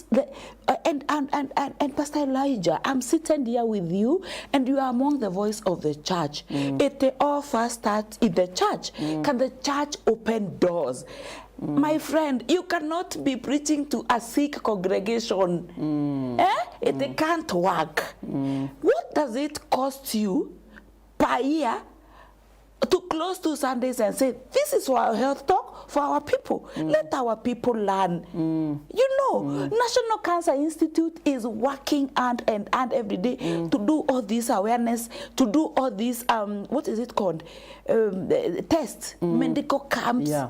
Pastor Elijah, I'm sitting here with you, and you are among the voice of the church. It all first starts in the church. Can the church open doors? My friend, you cannot be preaching to a sick congregation. It can't work. What does it cost you per year to close 2 Sundays and say, this is our health talk for our people. Let our people learn. You know, National Cancer Institute is working hand and hand every day to do all this awareness, to do all these, what is it called? Tests, medical camps. Yeah.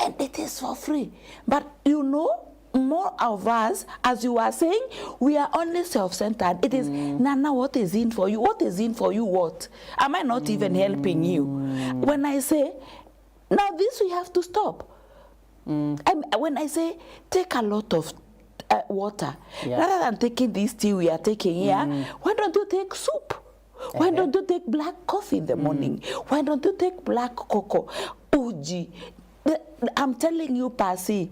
And it is for free. But you know, more of us, as you are saying, we are only self-centered. It is, Nana, what is in for you? What is in for you? What? Am I not even helping you? When I say, now this we have to stop. When I say, take a lot of water, rather than taking this tea we are taking here, why don't you take soup? Why don't you take black coffee in the morning? Why don't you take black cocoa? Uji. I'm telling you, Percy,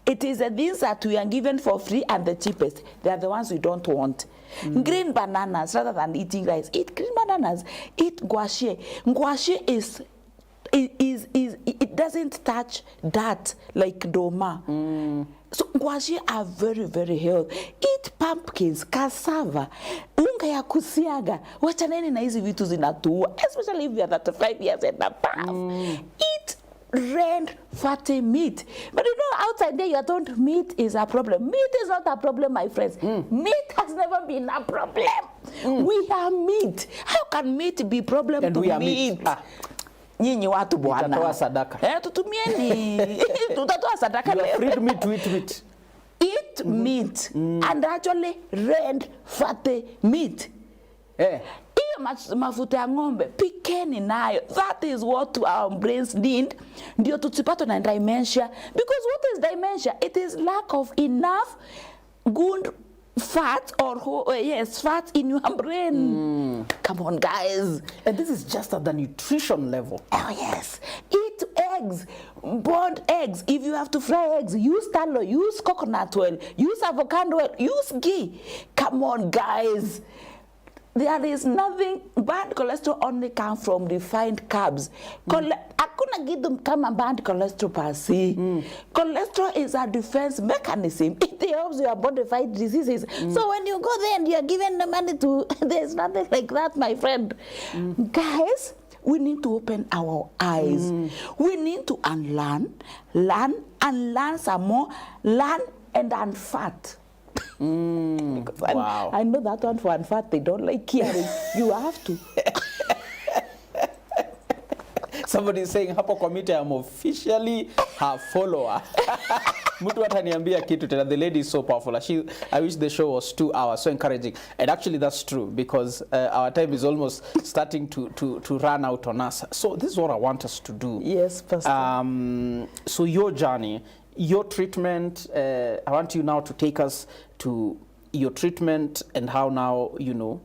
it is the things that we are given for free and the cheapest. They are the ones we don't want. Green bananas, rather than eating rice, eat green bananas. Eat guache. Guache it doesn't touch dirt like doma. So guache are very, very healthy. Eat pumpkins, cassava, unga ya kusiaga. Wachaneni na hizi vitu zinatuua, especially if you are 35 years and above. Eat red fatty meat. But you know, outside there you are told meat is a problem. Meat is not a problem, my friends. Meat has never been a problem. We are meat. How can meat be problem and to we are meat? Nyinyi watu bwana. Tutatoa sadaka. Tutumieni. Tutatoa sadaka leo. You are freed me to eat meat. Eat meat. And actually red fatty meat. Mafuta ya ng'ombe pikeni nayo. That is what our brains need. Ndio tusipatwe na dementia. Because what is dementia? It is lack of enough good fat or fat in your brain. Come on, guys. And this is just at the nutrition level. Oh yes. Eat eggs, boiled eggs. If you have to fry eggs, use tallow, use coconut oil, use avocado oil, use ghee. Come on, guys. there is nothing. Bad cholesterol only comes from refined carbs. Hakuna kitu kama bad cholesterol per se. Cholesterol is a defense mechanism. It helps your body fight diseases. So when you go there and you're given the money to, there's nothing like that, my friend. Guys, we need to open our eyes. We need to unlearn, learn, and learn some more, learn and unfat. Wow. I know that one for unfat, they don't like hearing. You have to. Somebody is saying, hapo committee, I'm officially her follower. Mtu ataniambia kitu tena. The lady is so powerful. I wish the show was 2 hours, so encouraging. And actually that's true, because our time is almost starting to run out on us. So this is what I want us to do. Yes, Pastor. So your journey, your treatment, I want you now to take us to your treatment and how now, you know,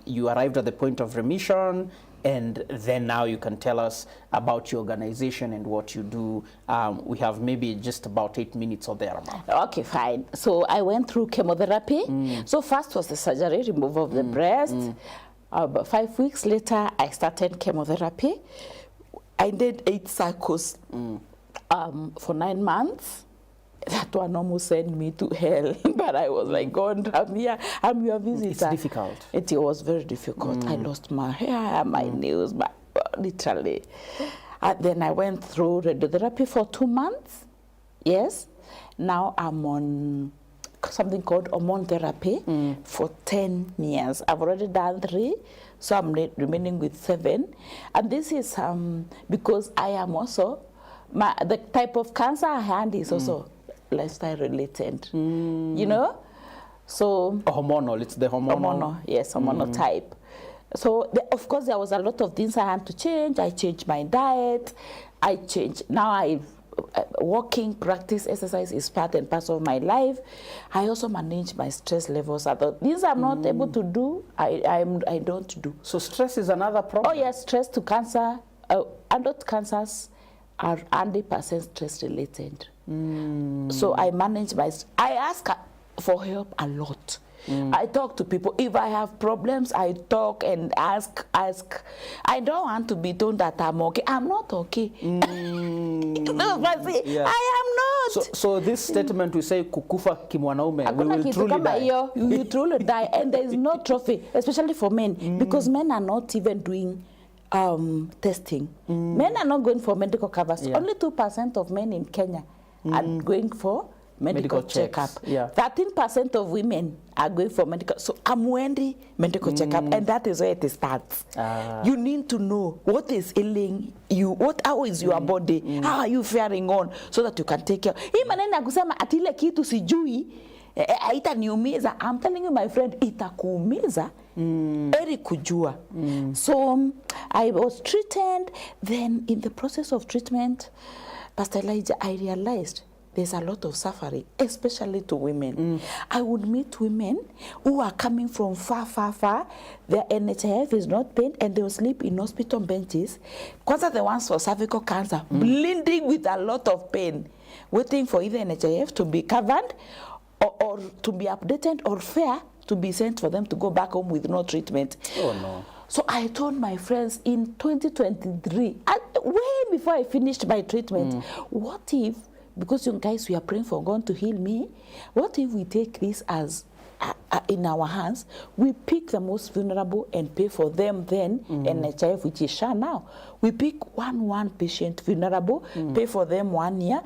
you arrived at the point of remission, and then now you can tell us about your organization and what you do. We have maybe just about 8 minutes or thereabout. Okay, fine. So I went through chemotherapy. So first was the surgery, removal of the breast. About 5 weeks later, I started chemotherapy. I did 8 cycles for 9 months. That one almost sent me to hell. But I was like, God, I'm here. I'm your visitor. It's difficult. It was very difficult. I lost my hair, my nails, literally. And then I went through radiotherapy for 2 months. Yes. Now I'm on something called hormone therapy for 10 years. I've already done 3, so I'm remaining with 7. And this is because I am also, the type of cancer I had is also lifestyle related, you know? So hormonal, it's the hormonal. Yes, hormonal type. So of course there was a lot of things I had to change. I changed my diet. I changed, now walking, practice, exercise is part and parcel of my life. I also manage my stress levels. These I'm not able to do, I don't do. So stress is another problem? Oh yes, stress to cancer, adult cancers are 100% stress related. So I manage I ask for help a lot. I talk to people. If I have problems, I talk and ask. I don't want to be told that I'm okay. I'm not okay. No, but see, Yeah. I am not. So this statement we say kukufa kimwanaume, we will truly die. You truly die, and there is no trophy, especially for men, because men are not even doing testing. Men are not going for medical covers. Only 2% of men in Kenya are going for medical checkup. 13% of women are going for medical. So I'm wearing medical checkup, and that is where it starts. You need to know what is ailing you, how is your body, how are you faring on, so that you can take care. Hii maneno ya kusema ati ile kitu sijui haitaniumiza. I'm telling you, my friend, itakuumiza. Eri kujua. So I was treated. Then in the process of treatment, Pastor Elijah, I realized there's a lot of suffering, especially to women. I would meet women who are coming from far, far, far. Their NHIF is not paid, and they will sleep in hospital benches. Kwanza the ones for cervical cancer, bleeding with a lot of pain, waiting for either NHIF to be covered or to be updated, or fair to be sent for them to go back home with no treatment. Oh no. So I told my friends in 2023, way before I finished my treatment, what if, because you guys, we are praying for God to heal me, what if we take this as in our hands, we pick the most vulnerable and pay for them then, NHIF, which is SHA now. We pick one patient vulnerable, pay for them 1 year.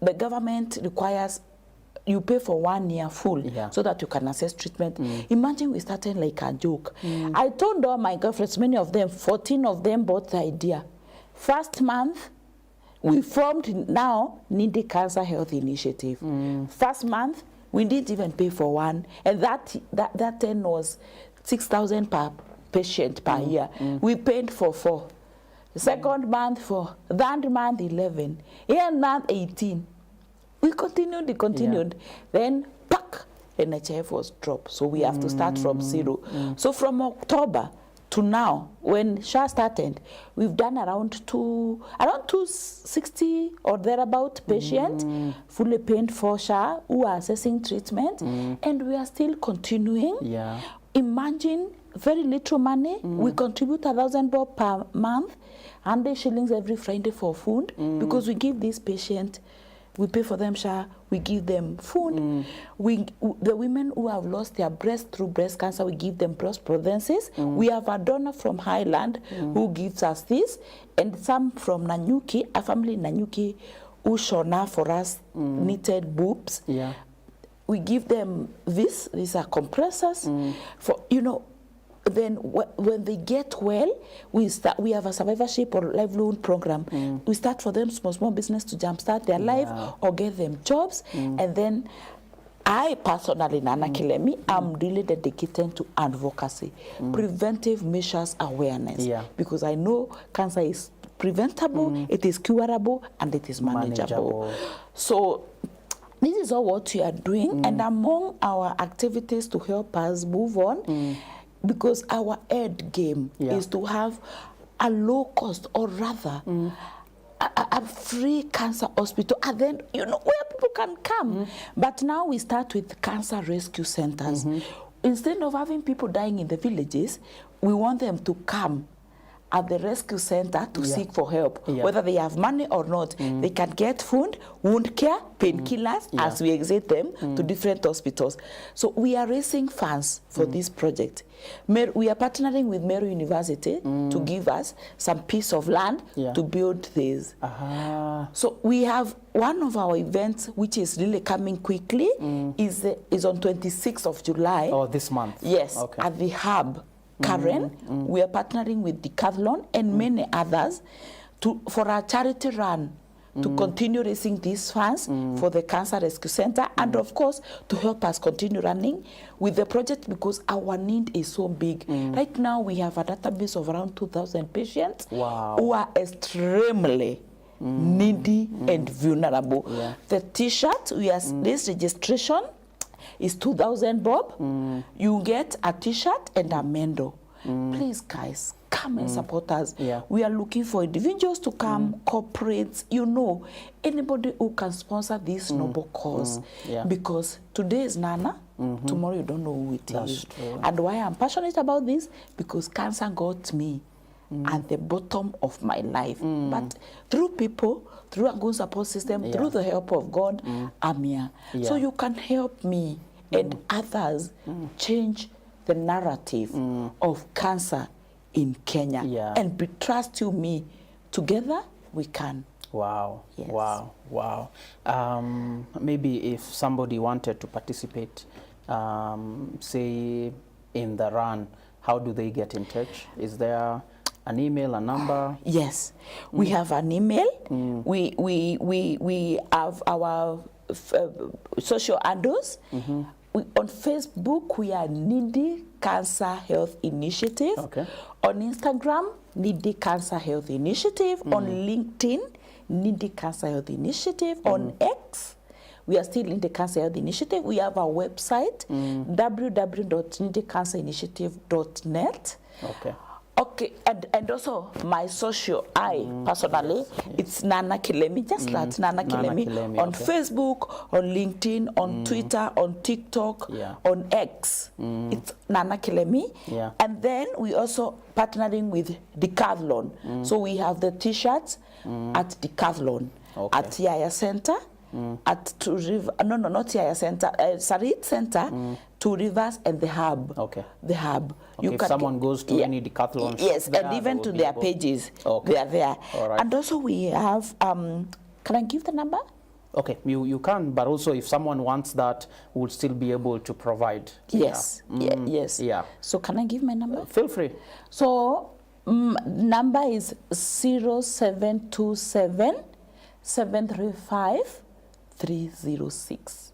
The government requires you pay for 1 year full, so that you can access treatment. Imagine we started like a joke. I told all my girlfriends, many of them, 14 of them bought the idea. First month, we formed now Needy Cancer Health Initiative. First month, we didn't even pay for one, and that 10 was 6,000 per patient per year. We paid for 4. Second month 4, third month 11, and month 18. We continued. Then, NHIF was dropped. So we have to start from 0. So from October to now, when SHA started, we've done around 260 or thereabout patients, fully paid for SHA, who are accessing treatment, and we are still continuing. Imagine very little money. We contribute 1,000 bob per month, 100 shillings every Friday for food, because we give this patient, we pay for them, we give them food. The women who have lost their breast through breast cancer, we give them breast prosthesis. We have a donor from Highland who gives us this, and some from Nanyuki, a family in Nanyuki, who shona for us knitted boobs. Yeah. We give them this. These are compressors for, you know. Then when they get well, we have a survivorship or livelihood program. We start for them small business to jumpstart their life or get them jobs. And then I personally, Nana Kilmi, I'm really dedicated to advocacy, preventive measures awareness, because I know cancer is preventable, it is curable, and it is manageable. So this is all what we are doing, and among our activities to help us move on, because our end game is to have a low cost, or rather a free cancer hospital, and then, you know, where people can come. But now we start with cancer rescue centers. Instead of having people dying in the villages, we want them to come at the rescue center to seek for help, whether they have money or not. They can get food, wound care, painkillers, as we exit them to different hospitals. So we are raising funds for this project. We are partnering with Meru University to give us some piece of land to build this. So we have one of our events, which is really coming quickly, is on 26th of July. Oh, this month? Yes, at the Hub. Karen, we are partnering with Decathlon and many others for our charity run to continue raising these funds for the Cancer Rescue Center, and of course to help us continue running with the project, because our need is so big. Right now we have a database of around 2,000 patients who are extremely needy and vulnerable. The t-shirt, this registration is 2,000 bob. You get a t-shirt and a mendo. Please, guys, come and support us. We are looking for individuals to come, corporates, you know, anybody who can sponsor this noble cause. Because today is Nana, tomorrow you don't know who it is. True. And why I'm passionate about this, because cancer got me at the bottom of my life. But through people, through a good support system, through the help of God, I'm here. So you can help me and others change the narrative of cancer in Kenya. And trust you me, together we can. Wow. Wow. Wow. Maybe if somebody wanted to participate, say in the run, how do they get in touch? Is there an email, a number? Yes, we have an email. We have our social handles. On Facebook, we are Needy Cancer Health Initiative. On Instagram, Needy Cancer Health Initiative. On LinkedIn, Needy Cancer Health Initiative. On X, we are still in the Cancer Health Initiative. We have our website, www.needycancerinitiative.net. And also my social, personally, it's Nana Kilmi, just like Nana Kilmi, on Facebook, on LinkedIn, on Twitter, on TikTok, on X. It's Nana Kilmi. And then we also partnering with Decathlon. So we have the t-shirts at Decathlon, at Yaya Center, at Two River, not Yaya Center, Sarit Center, Two Rivers, and the Hub. The Hub. If someone goes to any Decathlon shop, and even to their pages, they are there. And also we have, can I give the number? Okay, you can, but also if someone wants that, we'll still be able to provide. Yes, yes. So can I give my number? Feel free. So number is 0727 735 306.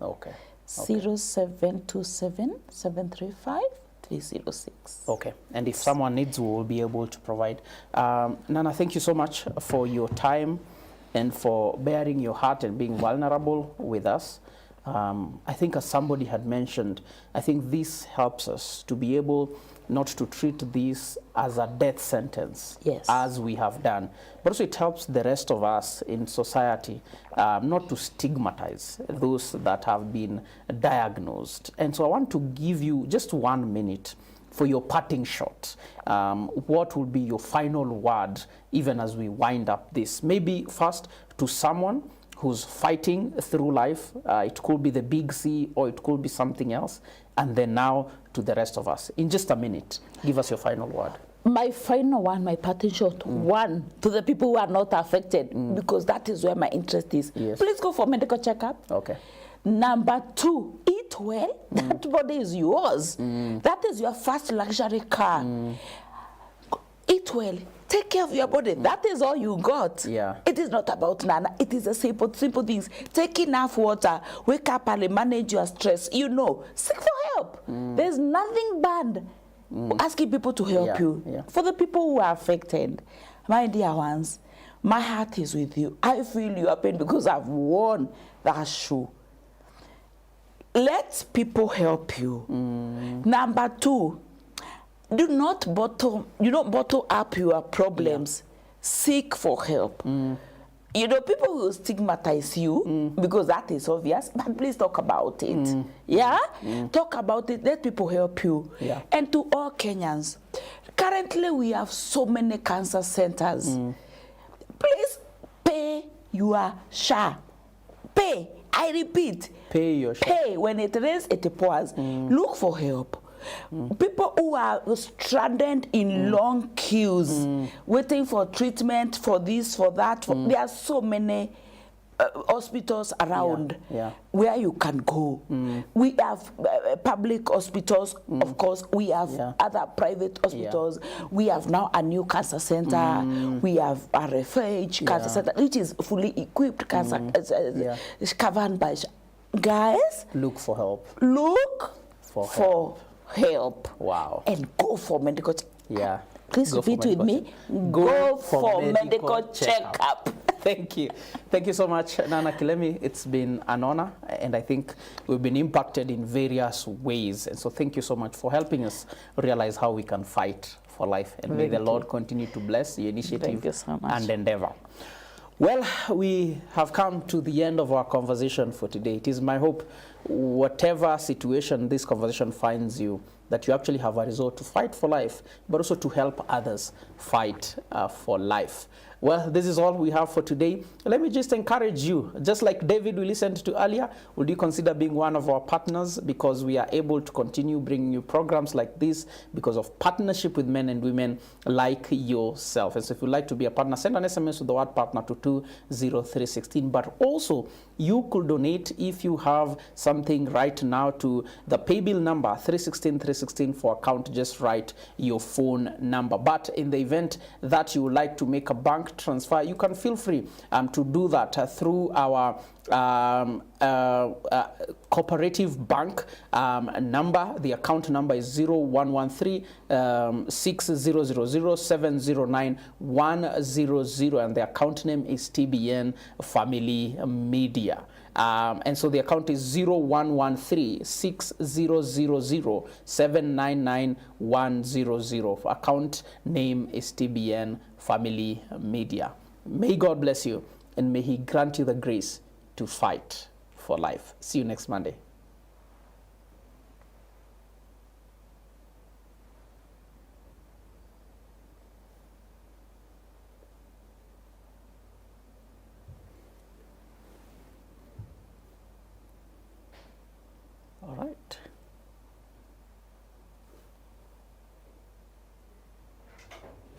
0727 735 306. Okay, and if someone needs, we will be able to provide. Nana, thank you so much for your time and for bearing your heart and being vulnerable with us. I think, as somebody had mentioned, I think this helps us to be able not to treat this as a death sentence, as we have done, but also it helps the rest of us in society not to stigmatize those that have been diagnosed. And so I want to give you just 1 minute for your parting shot, what will be your final word, even as we wind up this? Maybe first to someone who's fighting through life. It could be the big C or it could be something else. And then now to the rest of us. In just a minute, give us your final word. My final one, my parting shot, one, to the people who are not affected, because that is where my interest is. Yes. Please go for medical checkup. Okay. Number two, eat well. That body is yours. That is your first luxury car. Eat well. Take care of your body. That is all you got. Yeah. It is not about nana. It is a simple things. Take enough water. Wake up early. Manage your stress. You know, seek for help. There's nothing bad asking people to help you. Yeah. For the people who are affected, my dear ones, my heart is with you. I feel your pain because I've worn that shoe. Let people help you. Number two, do not bottle up your problems. Seek for help. You know, people will stigmatize you because that is obvious, but please talk about it. Talk about it. Let people help you. And to all Kenyans, currently we have so many cancer centers. Please pay your SHA. Pay. I repeat. Pay your SHA. Pay. When it rains, it pours. Look for help. People who are stranded in long queues, waiting for treatment, for this, for that. There are so many hospitals around where you can go. We have public hospitals, of course. We have other private hospitals. We have now a new cancer center. We have a refuge cancer center, which is fully equipped cancer, covered by. Guys, look for help. Look for help. Wow. And go for medical checkup. Please Go repeat with me. Go for medical checkup. Thank you. Thank you so much, Nana Kilmi. It's been an honor, and I think we've been impacted in various ways. And so thank you so much for helping us realize how we can fight for life. And may the Lord continue to bless the initiative and endeavor. Well, we have come to the end of our conversation for today. It is my hope, whatever situation this conversation finds you, that you actually have a resolve to fight for life, but also to help others fight for life. Well, this is all we have for today. Let me just encourage you, just like David we listened to earlier, would you consider being one of our partners, because we are able to continue bringing you programs like this because of partnership with men and women like yourself. And so if you'd like to be a partner, send an SMS with the word partner to 20316. But also, you could donate if you have something right now to the paybill number 316 for account. Just write your phone number. But in the event that you would like to make a bank transfer, you can feel free to do that through our cooperative bank number. The account number is 0113 6000 709 100, and the account name is TBN Family Media. And so the account is 0113 6000 799 100. Account name is TBN Family Media. May God bless you, and may He grant you the grace to fight for life. See you next Monday.